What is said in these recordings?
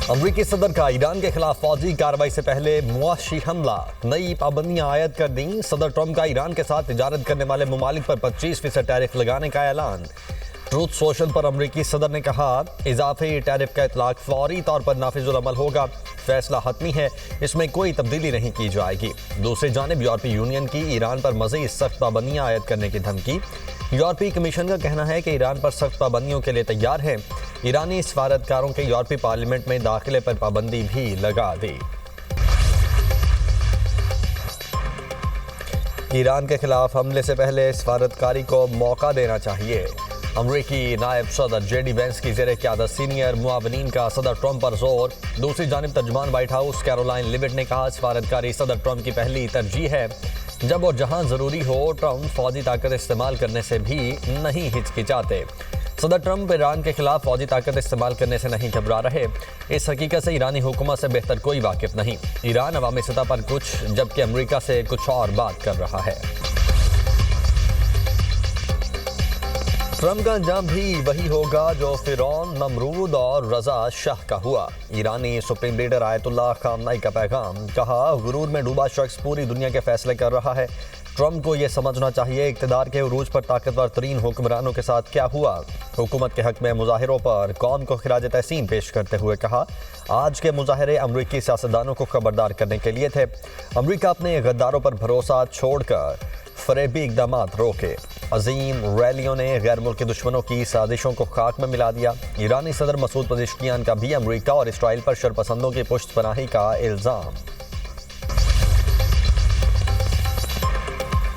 امریکی صدر کا ایران کے خلاف فوجی کارروائی سے پہلے معاشی حملہ، نئی پابندیاں عائد کر دیں۔ صدر ٹرمپ کا ایران کے ساتھ تجارت کرنے والے ممالک پر 25% ٹیرف لگانے کا اعلان۔ ٹروتھ سوشل پر امریکی صدر نے کہا، اضافی ٹیرف کا اطلاق فوری طور پر نافذ العمل ہوگا، فیصلہ حتمی ہے، اس میں کوئی تبدیلی نہیں کی جائے گی۔ دوسری جانب یورپی یونین کی ایران پر مزید سخت پابندیاں عائد کرنے کی دھمکی۔ یورپی کمیشن کا کہنا ہے کہ ایران پر سخت پابندیوں کے لیے تیار ہے۔ ایرانی سفارتکاروں کے یورپی پارلیمنٹ میں داخلے پر پابندی بھی لگا دی۔ ایران کے خلاف حملے سے پہلے سفارتکاری کو موقع دینا چاہیے۔ امریکی نائب صدر جے ڈی وینس کی زیر قیادت سینئر معاونین کا صدر ٹرمپ پر زور۔ دوسری جانب ترجمان وائٹ ہاؤس کیرولائن لیوٹ نے کہا، سفارتکاری صدر ٹرمپ کی پہلی ترجیح ہے۔ جب اور جہاں ضروری ہو، ٹرمپ فوجی طاقت استعمال کرنے سے بھی نہیں ہچکچاتے۔ صدر ٹرمپ ایران کے خلاف فوجی طاقت استعمال کرنے سے نہیں گھبرا رہے۔ اس حقیقت سے ایرانی حکومت سے بہتر کوئی واقف نہیں۔ ایران عوامی سطح پر کچھ، جبکہ امریکہ سے کچھ اور بات کر رہا ہے۔ ٹرمپ کا انجام بھی وہی ہوگا جو فرعون، نمرود اور رضا شاہ کا ہوا۔ ایرانی سپریم لیڈر آیت اللہ خامنئی کا پیغام، کہا غرور میں ڈوبا شخص پوری دنیا کے فیصلے کر رہا ہے۔ ٹرمپ کو یہ سمجھنا چاہیے اقتدار کے عروج پر طاقتور ترین حکمرانوں کے ساتھ کیا ہوا۔ حکومت کے حق میں مظاہروں پر قوم کو خراج تحسین پیش کرتے ہوئے کہا، آج کے مظاہرے امریکی سیاستدانوں کو خبردار کرنے کے لیے تھے۔ امریکہ اپنے غداروں پر بھروسہ چھوڑ کر فریبی اقدامات روکے۔ عظیم ریلیوں نے غیر ملکی دشمنوں کی سازشوں کو خاک میں ملا دیا۔ ایرانی صدر مسعود پزشکیان کا بھی امریکہ اور اسرائیل پر شرپسندوں کی پشت پناہی کا الزام۔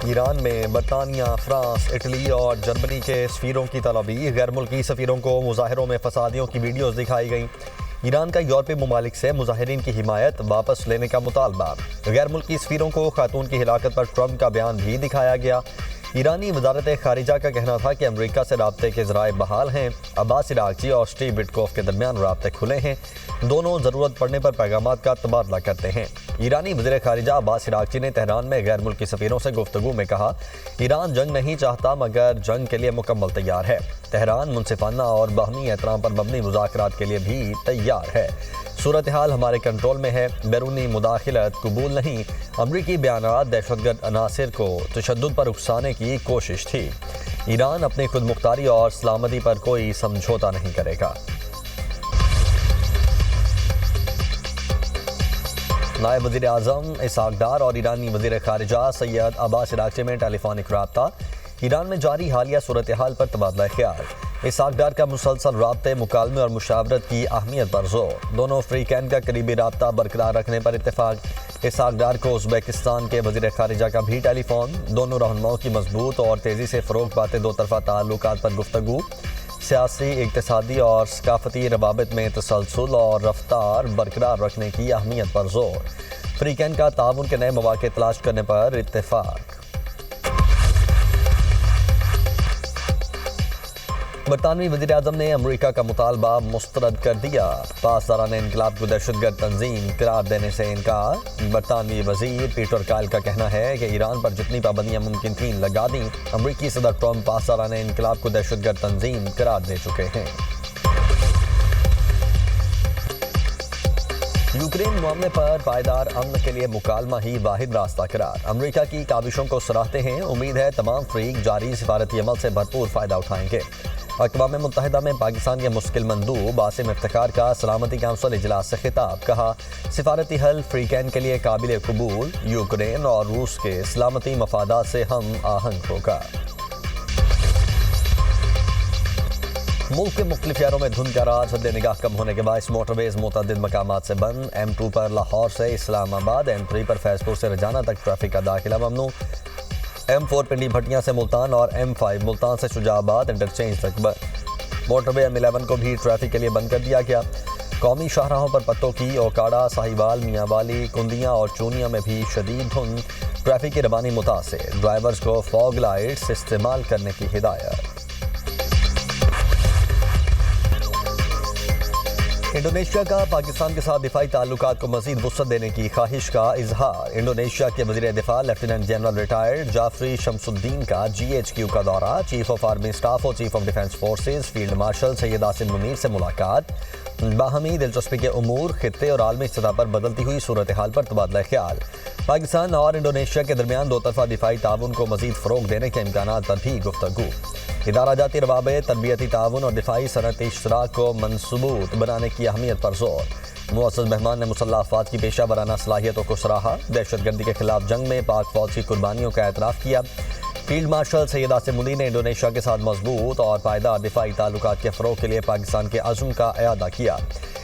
ایران میں برطانیہ، فرانس، اٹلی اور جرمنی کے سفیروں کی طلبی۔ غیر ملکی سفیروں کو مظاہروں میں فسادیوں کی ویڈیوز دکھائی گئیں۔ ایران کا یورپی ممالک سے مظاہرین کی حمایت واپس لینے کا مطالبہ۔ غیر ملکی سفیروں کو خاتون کی ہلاکت پر ٹرمپ کا بیان بھی دکھایا گیا۔ ایرانی وزارت خارجہ کا کہنا تھا کہ امریکہ سے رابطے کے ذرائع بحال ہیں۔ عباس عراقچی اور اسٹیو وٹکوف کے درمیان رابطے کھلے ہیں، دونوں ضرورت پڑنے پر پیغامات کا تبادلہ کرتے ہیں۔ ایرانی وزیر خارجہ عباس عراقچی نے تہران میں غیر ملکی سفیروں سے گفتگو میں کہا، ایران جنگ نہیں چاہتا مگر جنگ کے لیے مکمل تیار ہے۔ تہران منصفانہ اور باہمی احترام پر مبنی مذاکرات کے لیے بھی تیار ہے۔ صورتحال ہمارے کنٹرول میں ہے، بیرونی مداخلت قبول نہیں۔ امریکی بیانات دہشت گرد عناصر کو تشدد پر اکسانے کی کوشش تھی۔ ایران اپنی خود مختاری اور سلامتی پر کوئی سمجھوتا نہیں کرے گا۔ نائب وزیر اعظم اسحاق ڈار اور ایرانی وزیر خارجہ سید عباس عراقچی میں ٹیلی فونک رابطہ۔ ایران میں جاری حالیہ صورتحال پر تبادلہ خیال۔ اسحاق ڈار کا مسلسل رابطے، مکالمے اور مشاورت کی اہمیت پر زور۔ دونوں فریقین کا قریبی رابطہ برقرار رکھنے پر اتفاق۔ اسحاق ڈار کو ازبکستان کے وزیر خارجہ کا بھی ٹیلی فون۔ دونوں رہنماؤں کی مضبوط اور تیزی سے فروغ پاتے دو طرفہ تعلقات پر گفتگو۔ سیاسی، اقتصادی اور ثقافتی روابط میں تسلسل اور رفتار برقرار رکھنے کی اہمیت پر زور۔ فریقین کا تعاون کے نئے مواقع تلاش کرنے پر اتفاق۔ برطانوی وزیر اعظم نے امریکہ کا مطالبہ مسترد کر دیا۔ پاسداران انقلاب کو دہشت گرد تنظیم قرار دینے سے انکار۔ برطانوی وزیر پیٹر کائل کا کہنا ہے کہ ایران پر جتنی پابندیاں ممکن تھیں لگا دیں۔ امریکی صدر ٹرمپ پاسداران انقلاب کو دہشت گرد تنظیم قرار دے چکے ہیں۔ یوکرین معاملے پر پائیدار امن کے لیے مکالمہ ہی واحد راستہ قرار۔ امریکہ کی کاوشوں کو سراہتے ہیں۔ امید ہے تمام فریق جاری سفارتی عمل سے بھرپور فائدہ اٹھائیں گے۔ اقوام متحدہ میں پاکستان کے مشکل مندوب عاصم افتخار کا سلامتی کونسل اجلاس سے خطاب، کہا سفارتی حل فریقین کے لیے قابل قبول، یوکرین اور روس کے سلامتی مفادات سے ہم آہنگ ہوگا۔ ملک کے مختلف شہروں میں دھند کا راج، حد نگاہ کم ہونے کے باعث موٹر ویز متعدد مقامات سے بند۔ M2 پر لاہور سے اسلام آباد، M3 پر فیض پور سے رجانہ تک ٹریفک کا داخلہ ممنوع۔ M4 پنڈی بھٹیاں سے ملتان اور M5 ملتان سے شجاع آباد انٹرچینج تک بند۔ موٹر وے M11 کو بھی ٹریفک کے لیے بند کر دیا گیا۔ قومی شاہراہوں پر پتوں کی اوکاڑا، ساہیوال، میاں والی، کندیاں اور چونیاں میں بھی شدید دھند، ٹریفک کی روانی متاثر، ڈرائیورز کو فوگ لائٹس استعمال کرنے کی ہدایت۔ انڈونیشیا کا پاکستان کے ساتھ دفاعی تعلقات کو مزید وسعت دینے کی خواہش کا اظہار۔ انڈونیشیا کے وزیر دفاع lieutenant general retired Sjafrie Sjamsoeddin کا GHQ کا دورہ، چیف آف آرمی اسٹاف اور chief of defence forces field marshal Syed Asim Munir سے ملاقات۔ باہمی دلچسپی کے امور، خطے اور عالمی سطح پر بدلتی ہوئی صورتحال پر تبادلہ خیال۔ پاکستان اور انڈونیشیا کے درمیان دو طرفہ دفاعی تعاون کو مزید فروغ دینے کے امکانات پر بھی گفتگو۔ ادارہ جاتی روابط، تربیتی تعاون اور دفاعی صنعتی اشتراک کو منضبوط بنانے کی اہمیت پر زور۔ معزز مہمان نے مسلح افواج کی پیشہ ورانہ صلاحیتوں کو سراہا، دہشت گردی کے خلاف جنگ میں پاک فوج کی قربانیوں کا اعتراف کیا۔ فیلڈ مارشل سید عاصم منیر نے انڈونیشیا کے ساتھ مضبوط اور پائیدار دفاعی تعلقات کے فروغ کے لیے پاکستان کے عزم کا اعادہ کیا۔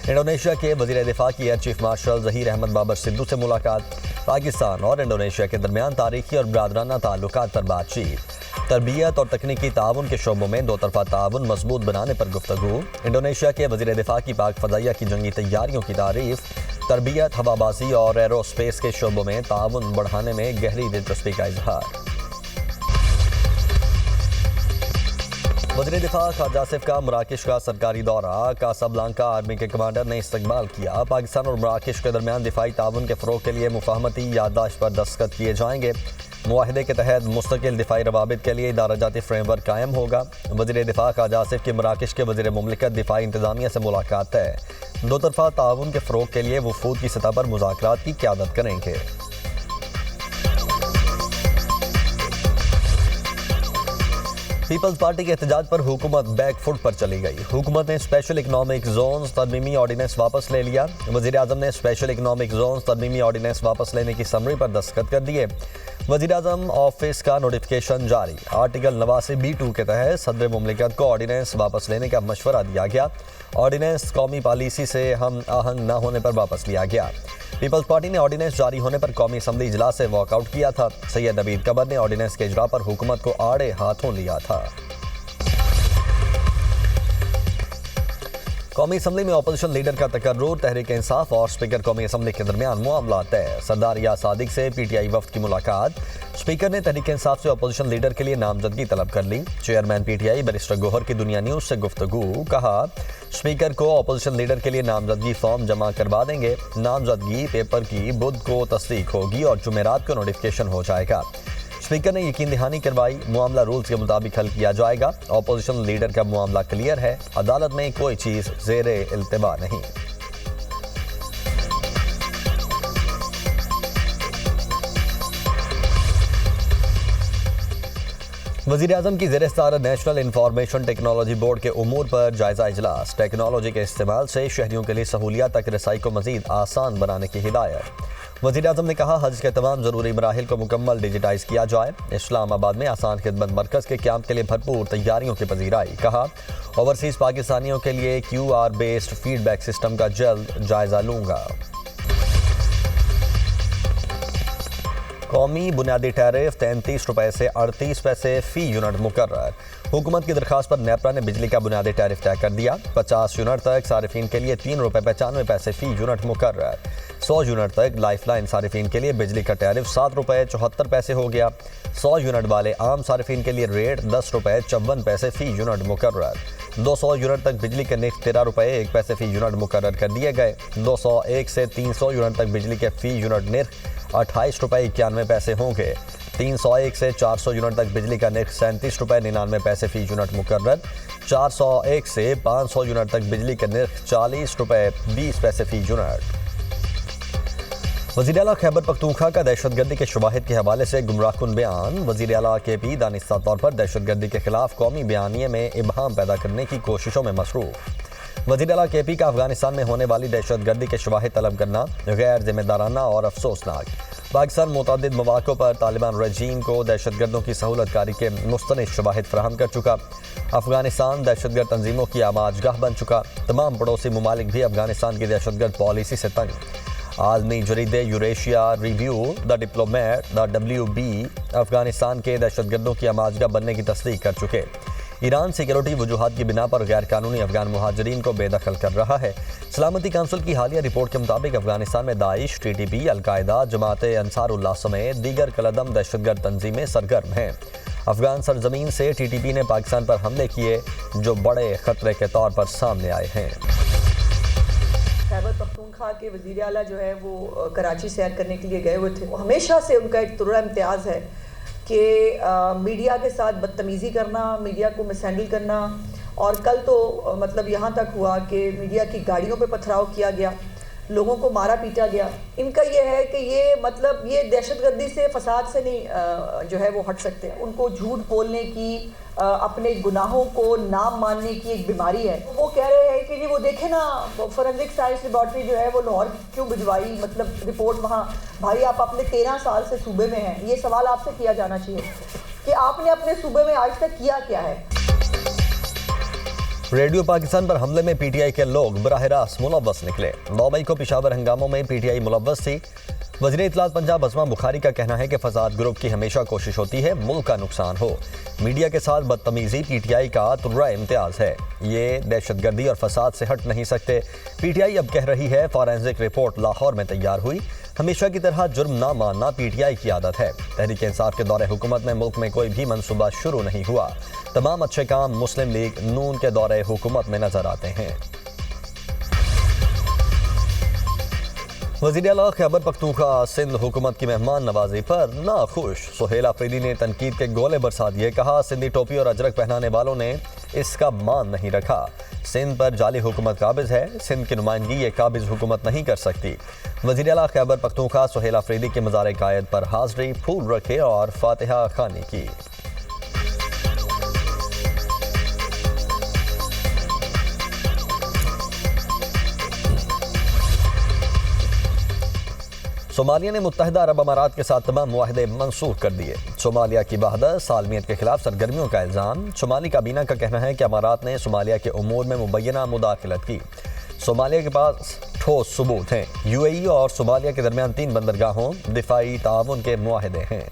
انڈونیشیا کے وزیر دفاع کی air chief marshal Zaheer Ahmed Babar Sidhu سے ملاقات۔ پاکستان اور انڈونیشیا کے درمیان تاریخی اور برادرانہ تعلقات پر بات چیت۔ تربیت اور تکنیکی تعاون کے شعبوں میں دو طرفہ تعاون مضبوط بنانے پر گفتگو۔ انڈونیشیا کے وزیر دفاع کی پاک فضائیہ کی جنگی تیاریوں کی تعریف۔ تربیت، ہوا بازی اور ایرو اسپیس کے شعبوں میں تعاون بڑھانے میں گہری دلچسپی کا اظہار۔ وزیر دفاع خواجہ آصف کا مراکش کا سرکاری دورہ، کاسابلانکا آرمی کے کمانڈر نے استقبال کیا۔ پاکستان اور مراکش کے درمیان دفاعی تعاون کے فروغ کے لیے مفاہمتی یادداشت پر دستخط کیے جائیں گے۔ معاہدے کے تحت مستقل دفاعی روابط کے لیے ادارہ جاتی فریم ورک قائم ہوگا۔ وزیر دفاع خواجہ آصف کی مراکش کے وزیر مملکت دفاعی انتظامیہ سے ملاقات ہے۔ دو طرفہ تعاون کے فروغ کے لیے وفود کی سطح پر مذاکرات کی قیادت کریں گے۔ پیپلز پارٹی کے احتجاج پر حکومت بیک فٹ پر چلی گئی۔ حکومت نے اسپیشل اکنامک زونز ترمیمی آرڈیننس واپس لے لیا۔ وزیر اعظم نے اسپیشل اکنامک زونز ترمیمی آرڈیننس واپس لینے کی سمری پر دستخط کر دیے۔ وزیر اعظم آفس کا نوٹیفکیشن جاری۔ آرٹیکل 89B2 کے تحت صدر مملکت کو آرڈیننس واپس لینے کا مشورہ دیا گیا۔ آرڈیننس قومی پالیسی سے ہم آہنگ نہ ہونے پر واپس لیا گیا۔ پیپلز پارٹی نے آرڈیننس جاری ہونے پر قومی اسمبلی اجلاس سے واک آؤٹ کیا تھا۔ سید عبید قمر نے آرڈیننس کے اجرا پر حکومت کو آڑے ہاتھوں لیا تھا۔ قومی اسمبلی میں اپوزیشن لیڈر کا تقرر، تحریک انصاف اور اسپیکر قومی اسمبلی کے درمیان معاملات طے۔ سردار ریاض صادق سے PTI وفد کی ملاقات۔ اسپیکر نے تحریک انصاف سے اپوزیشن لیڈر کے لیے نامزدگی طلب کر لی۔ چیئرمین PTI بیرسٹر گوہر کی دنیا نیوز سے گفتگو، کہا اسپیکر کو اپوزیشن لیڈر کے لیے نامزدگی فارم جمع کروا دیں گے۔ نامزدگی پیپر کی بدھ کو تصدیق ہوگی اور جمعرات کو نوٹیفکیشن ہو جائے گا۔ اسپیکر نے یقین دہانی کروائی، معاملہ رولز کے مطابق حل کیا جائے گا۔ اپوزیشن لیڈر کا معاملہ کلیئر ہے، عدالت میں کوئی چیز زیر التوا نہیں۔ وزیر اعظم کی زیر صدارت نیشنل انفارمیشن ٹیکنالوجی بورڈ کے امور پر جائزہ اجلاس۔ ٹیکنالوجی کے استعمال سے شہریوں کے لیے سہولیات تک رسائی کو مزید آسان بنانے کی ہدایت۔ وزیر اعظم نے کہا حج کے تمام ضروری مراحل کو مکمل ڈیجیٹائز کیا جائے۔ اسلام آباد میں آسان خدمت مرکز کے قیام کے لیے بھرپور تیاریوں کی پذیرائی۔ کہا اوورسیز پاکستانیوں کے لیے QR based feedback system کا جلد جائزہ لوں گا۔ قومی بنیادی ٹیرف 33 روپے سے 38 پیسے فی یونٹ مقرر۔ حکومت کی درخواست پر نیپرا نے بجلی کا بنیادی ٹیرف طے کر دیا۔ 50 یونٹ تک صارفین کے لیے 3 روپے 95 پیسے فی یونٹ مقرر۔ 100 یونٹ تک لائف لائن صارفین کے لیے بجلی کا ٹیرف 7 روپے 74 پیسے ہو گیا۔ 100 یونٹ والے عام صارفین کے لیے ریٹ 10 روپے 54 پیسے فی یونٹ مقرر۔ 200 یونٹ تک بجلی کے نرخ 13 روپے 1 پیسے فی یونٹ مقرر کر دیے گئے۔ 201 سے 300 یونٹ تک بجلی کے فی یونٹ نرخ 28 روپے 91 پیسے ہوں گے۔ 301 سے 400 یونٹ تک بجلی کا نرخ 37 روپے 99 پیسے فی یونٹ مقرر۔ 401 سے 500 یونٹ تک بجلی کا نرخ 40 روپے 20 پیسے فی یونٹ۔ وزیر اعلیٰ خیبر پختونخوا کا دہشت گردی کے شواہد کے حوالے سے گمراہ کن بیان۔ وزیر اعلیٰ KP دانستہ طور پر دہشت گردی کے خلاف قومی بیانیے میں ابہام پیدا کرنے کی کوششوں میں مصروف۔ وزیر اعلیٰ KP کا افغانستان میں ہونے والی دہشت گردی کے شواہد طلب کرنا غیر ذمہ دارانہ اور افسوسناک۔ پاکستان متعدد مواقع پر طالبان رجیم کو دہشت گردوں کی سہولت کاری کے مستند شواہد فراہم کر چکا۔ افغانستان دہشت گرد تنظیموں کی آماج گاہ بن چکا۔ تمام پڑوسی ممالک بھی افغانستان کی دہشت گرد پالیسی سے تنگ۔ عالمی جریدے Eurasia review, the diplomat, the WB Afghanistan کے دہشت گردوں کی آماج گاہ بننے کی تصدیق کر چکے۔ ایران سیکیورٹی وجوہات کی بنا پر غیر قانونی افغان مہاجرین کو بے دخل کر رہا ہے۔ سلامتی کونسل کی حالیہ رپورٹ کے مطابق افغانستان میں داعش، TTP، القاعدہ، جماعت انصار اللہ سمیت دیگر کالعدم دہشت گرد تنظیمیں سرگرم ہیں۔ افغان سرزمین سے TTP نے پاکستان پر حملے کیے جو بڑے خطرے کے طور پر سامنے آئے ہیں۔ خیبر پختونخوا کے وزیر اعلیٰ جو ہے وہ کراچی سیر کرنے کے لیے گئے ہوئے تھے. ہمیشہ سے ان کا ایک طرح امتیاز ہے کہ میڈیا کے ساتھ بدتمیزی کرنا, میڈیا کو مس ہینڈل کرنا, اور کل تو مطلب یہاں تک ہوا کہ میڈیا کی گاڑیوں پہ پتھراؤ کیا گیا, لوگوں کو مارا پیٹا گیا. ان کا یہ ہے کہ یہ مطلب یہ دہشت گردی سے, فساد سے نہیں جو ہے وہ ہٹ سکتے. ان کو جھوٹ بولنے کی, اپنے گناہوں کو نام ماننے کی ایک بیماری ہے. وہ کہہ رہے ہیں کہ جی وہ دیکھیں نا فورنزک سائنس لیبارٹری جو ہے وہ لاہور کیوں بھجوائی, مطلب رپورٹ وہاں. بھائی آپ اپنے 13 سال سے صوبے میں ہیں, یہ سوال آپ سے کیا جانا چاہیے کہ آپ نے اپنے صوبے میں آج تک کیا ہے. ریڈیو پاکستان پر حملے میں پی ٹی آئی کے لوگ براہ راست ملوث نکلے. 9 مئی کو پشاور ہنگاموں میں پی ٹی آئی ملوث تھی. وزیر اطلاعات پنجاب عظمہ بخاری کا کہنا ہے کہ فساد گروپ کی ہمیشہ کوشش ہوتی ہے ملک کا نقصان ہو. میڈیا کے ساتھ بدتمیزی پی ٹی آئی کا طرح امتیاز ہے. یہ دہشت گردی اور فساد سے ہٹ نہیں سکتے. پی ٹی آئی اب کہہ رہی ہے فورینزک رپورٹ لاہور میں تیار ہوئی. ہمیشہ کی طرح جرم نہ ماننا پی ٹی آئی کی عادت ہے. تحریک انصاف کے دور حکومت میں ملک میں کوئی بھی منصوبہ شروع نہیں ہوا. تمام اچھے کام مسلم لیگ نون کے دور حکومت میں نظر آتے ہیں. وزیر اعلیٰ خیبر پختونخوا سندھ حکومت کی مہمان نوازی پر ناخوش. سہیل آفریدی نے تنقید کے گولے برسا دیے. کہا سندھی ٹوپی اور اجرک پہنانے والوں نے اس کا مان نہیں رکھا. سندھ پر جعلی حکومت قابض ہے. سندھ کی نمائندگی یہ قابض حکومت نہیں کر سکتی. وزیر اعلیٰ خیبر پختونخوا سہیل آفریدی کے مزار قائد پر حاضری, پھول رکھے اور فاتحہ خوانی کی. صومالیہ نے متحدہ عرب امارات کے ساتھ تمام معاہدے منسوخ کر دیے. صومالیہ کی وحدت سالمیت کے خلاف سرگرمیوں کا الزام. شمالی کابینہ کا کہنا ہے کہ امارات نے صومالیہ کے امور میں مبینہ مداخلت کی. صومالیہ کے پاس ٹھوس ثبوت ہیں. یو اے ای اور صومالیہ کے درمیان 3 بندرگاہوں دفاعی تعاون کے معاہدے ہیں.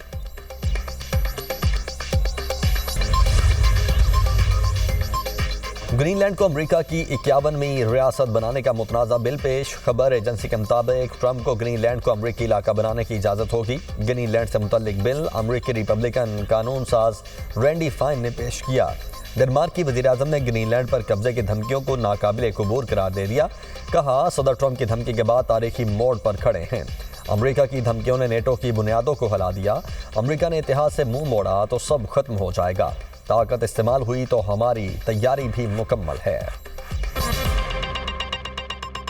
گرین لینڈ کو امریکہ کی 51ویں ریاست بنانے کا متنازع بل پیش. خبر ایجنسی کے مطابق ٹرمپ کو گرین لینڈ کو امریکی علاقہ بنانے کی اجازت ہوگی. گرین لینڈ سے متعلق بل امریکی ریپبلکن قانون ساز رینڈی فائن نے پیش کیا. ڈنمارک کی وزیر اعظم نے گرین لینڈ پر قبضے کی دھمکیوں کو ناقابل قبول قرار دے دیا. کہا صدر ٹرمپ کی دھمکی کے بعد تاریخی موڑ پر کھڑے ہیں. امریکہ کی دھمکیوں نے نیٹو کی بنیادوں کو ہلا دیا. امریکہ نے اتحاد سے منہ موڑا تو سب ختم ہو جائے گا. طاقت استعمال ہوئی تو ہماری تیاری بھی مکمل ہے.